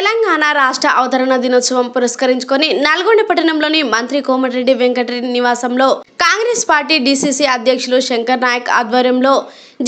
తెలంగాణ రాష్ట్ర అవతరణ దినోత్సవం పురస్కరించుకొని నల్గొండ పట్టణంలోని మంత్రి కోమటిరెడ్డి వెంకటరెడ్డి నివాసంలో కాంగ్రెస్ పార్టీ డీసీసీ అధ్యక్షులు శంకర్ నాయక్ ఆధ్వర్యంలో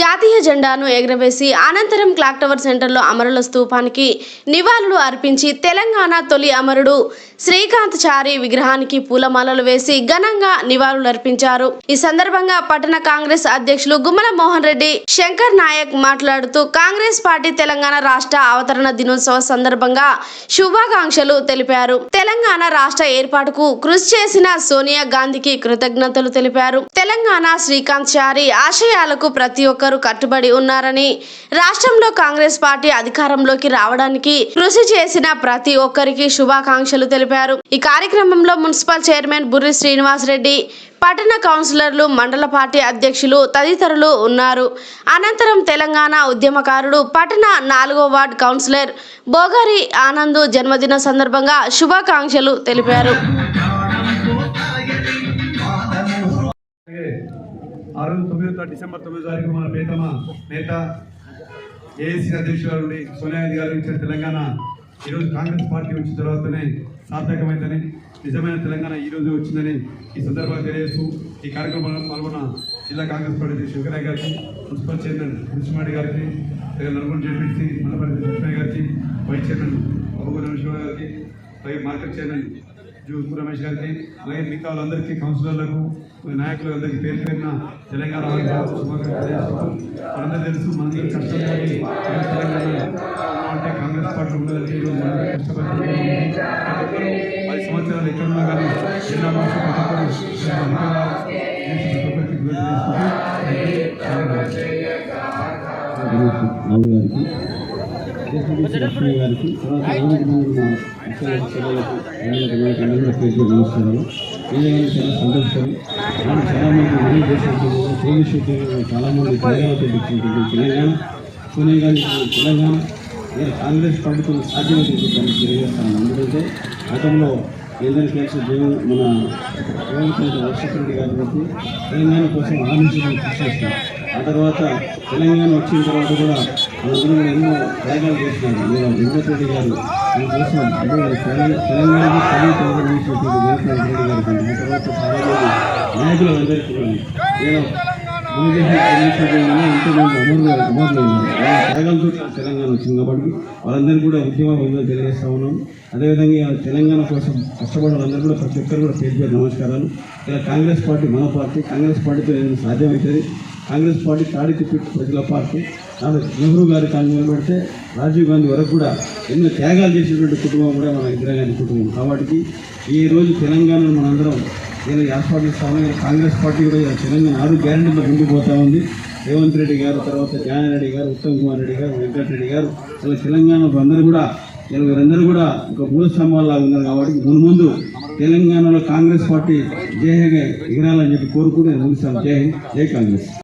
జాతీయ జెండాను ఎగురవేసి అనంతరం క్లాక్ టవర్ సెంటర్లో అమరుల స్తూపానికి నివాళులు అర్పించి తెలంగాణ తొలి అమరుడు శ్రీకాంతచారి విగ్రహానికి పూలమాలలు వేసి ఘనంగా నివాళులర్పించారు. ఈ సందర్భంగా పట్టణ కాంగ్రెస్ అధ్యక్షులు గుమ్మల మోహన్ రెడ్డి శంకర్ నాయక్ మాట్లాడుతూ కాంగ్రెస్ పార్టీ తెలంగాణ రాష్ట్ర అవతరణ దినోత్సవ సందర్భంగా శుభాకాంక్షలు తెలిపారు. తెలంగాణ రాష్ట్ర ఏర్పాటుకు కృషి చేసిన సోనియా గాంధీకి కృతజ్ఞతలు తెలిపారు. తెలంగాణ శ్రీకాంతచారి ఆశయాలకు ప్రతి ఒక్కరూ కట్టుబడి ఉన్నారని, రాష్ట్రంలో కాంగ్రెస్ పార్టీ అధికారంలోకి రావడానికి కృషి చేసిన ప్రతి ఒక్కరికి శుభాకాంక్షలు తెలిపారు. ఈ కార్యక్రమంలో మున్సిపల్ చైర్మన్ బుర్రి శ్రీనివాస్ రెడ్డి, పట్టణ కౌన్సిలర్లు, మండల పార్టీ అధ్యక్షులు తదితరులు ఉన్నారు. అనంతరం తెలంగాణ ఉద్యమకారుడు పట్టణ 4వ వార్డు కౌన్సిలర్ బోగారి ఆనంద్ జన్మదిన సందర్భంగా శుభాకాంక్షలు తెలిపారు. డిసెంబర్ 9వ తారీఖు మన ప్రియతమ నేత ఏఐసీ అధ్యక్షురాలు సోనియా గాంధీ గారు ఇచ్చిన తెలంగాణ ఈరోజు కాంగ్రెస్ పార్టీ వచ్చిన తర్వాతనే సార్థకమైందని, నిజమైన తెలంగాణ ఈరోజు వచ్చిందని ఈ సందర్భంగా తెలియజేస్తూ ఈ కార్యక్రమంలో పాల్గొన్న జిల్లా కాంగ్రెస్ పార్టీ శంకరయ్య గారికి, మున్సిపల్ చైర్మన్ కృష్ణమాడి గారికి, నల్గొండ జెడ్పీసీ మండపల్లి లక్ష్మయ్య గారికి, వైస్ చైర్మన్ అబుగూరి రమేశ్వర గారికి, అలాగే మార్కెట్ చైర్మన్ జూపూర్ రమేష్ గారికి, అలాగే మిగతా వాళ్ళందరికీ, కౌన్సిలర్లకు, నాయకులు అందరికీ పేరు పేరున తెలంగాణ మనందరూ తెలుసు. మనందరూ కష్టపడి తెలంగాణ అంటే కాంగ్రెస్ పార్టీ ఉన్నదంటే ఈరోజు మనందరూ కష్టపడి 10 సంవత్సరాలు ఎక్కడున్నా కానీ జిల్లా లక్ష్మీ గారికి, తర్వాత నమస్కారాలు. ఏదైనా చాలా సంతోషం. చాలామంది మనీ చేసినట్టు చాలామంది తెలంగాణతో తెచ్చుకుంటుంది. తెలంగాణ సోనియా గాంధీ తెలంగాణ కాంగ్రెస్ ప్రభుత్వం సాధ్యమైతే తెలియజేస్తాను. ఎందుకంటే గతంలో కేంద్ర కేసు మన రాజశేఖర రెడ్డి గారి వరకు తెలంగాణ కోసం ఆలోచించడానికి కృషి చేస్తాం. ఆ తర్వాత తెలంగాణ వచ్చిన తర్వాత కూడా మనందరూ ఎన్నో త్యాగాలు చేసినారు. వెంకట రెడ్డి గారు దానికోసం తెలంగాణకి తల్లి తెలంగాణటువంటి వెంకట రెడ్డి గారికి, ఆ తర్వాత చాలామంది నాయకులు అందరికీ నేను ఎంతోమంది అమరులు త్యాగాలతో తెలంగాణ వచ్చింది కాబట్టి వాళ్ళందరికీ కూడా ఉద్యమ బంధువులు తెలియజేస్తా ఉన్నాం. అదేవిధంగా తెలంగాణ కోసం కష్టపడే వాళ్ళందరూ కూడా ప్రతి ఒక్కరు కూడా పేరు పేరు నమస్కారాలు. ఇలా కాంగ్రెస్ పార్టీ మన పార్టీ, కాంగ్రెస్ పార్టీతో ఏదైనా సాధ్యమవుతుంది. కాంగ్రెస్ పార్టీ తాడికి పిట్టు ప్రజల పార్టీ. నెహ్రూ గారి కాలం నిలబెడితే రాజీవ్ గాంధీ వరకు కూడా ఎన్నో త్యాగాలు చేసినటువంటి కుటుంబం కూడా మన ఇందిరాగాంధీ కుటుంబం. కాబట్టి ఈ రోజు తెలంగాణను మనందరం నేను ఆస్వాదిస్తాము. కాంగ్రెస్ పార్టీ కూడా తెలంగాణ 6 గ్యారెంటీలో ముందుకు పోతా ఉంది. రేవంత్ రెడ్డి గారు, తర్వాత జానారెడ్డి గారు, ఉత్తమ్ కుమార్ రెడ్డి గారు, వెంకటరెడ్డి గారు, ఇలా తెలంగాణలో అందరూ కూడా వీరందరూ కూడా ఒక మూల స్తంభాల్లాగా ఉన్నారు. కాబట్టి ముందు తెలంగాణలో కాంగ్రెస్ పార్టీ జయగా ఎగరాలని చెప్పి కోరుకుని ముగిస్తాం. జై హింద్, జై కాంగ్రెస్.